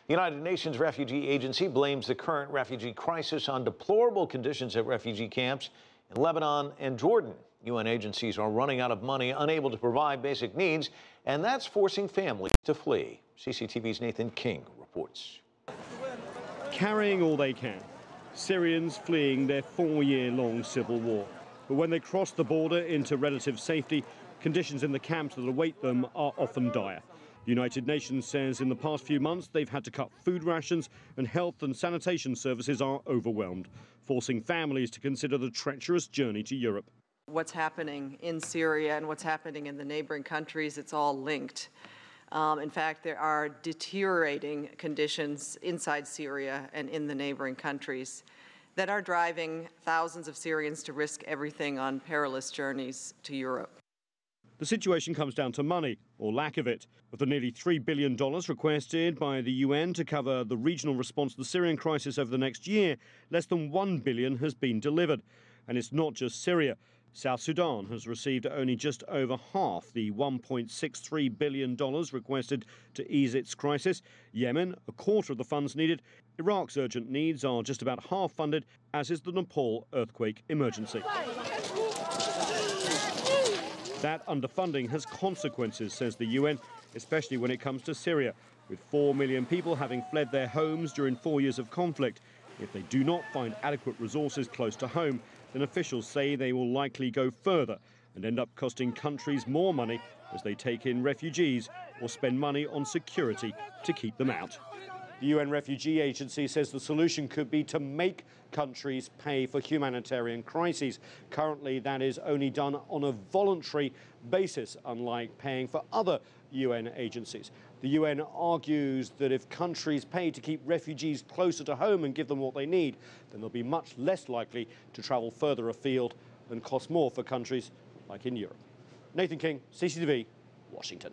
The United Nations Refugee Agency blames the current refugee crisis on deplorable conditions at refugee camps in Lebanon and Jordan. UN agencies are running out of money, unable to provide basic needs, and that's forcing families to flee. CCTV's Nathan King reports. Carrying all they can, Syrians fleeing their 4-year-long civil war. But when they cross the border into relative safety, conditions in the camps that await them are often dire. The United Nations says in the past few months they've had to cut food rations and health and sanitation services are overwhelmed, forcing families to consider the treacherous journey to Europe. What's happening in Syria and what's happening in the neighboring countries, it's all linked. In fact, there are deteriorating conditions inside Syria and in the neighboring countries that are driving thousands of Syrians to risk everything on perilous journeys to Europe. The situation comes down to money, or lack of it. Of the nearly $3 billion requested by the UN to cover the regional response to the Syrian crisis over the next year, less than $1 billion has been delivered. And it's not just Syria. South Sudan has received only just over half the $1.63 billion requested to ease its crisis. Yemen, a quarter of the funds needed. Iraq's urgent needs are just about half funded, as is the Nepal earthquake emergency. That underfunding has consequences, says the UN, especially when it comes to Syria, with 4 million people having fled their homes during 4 years of conflict. If they do not find adequate resources close to home, then officials say they will likely go further and end up costing countries more money as they take in refugees or spend money on security to keep them out. The UN Refugee Agency says the solution could be to make countries pay for humanitarian crises. Currently, that is only done on a voluntary basis, unlike paying for other UN agencies. The UN argues that if countries pay to keep refugees closer to home and give them what they need, then they'll be much less likely to travel further afield and cost more for countries like in Europe. Nathan King, CCTV, Washington.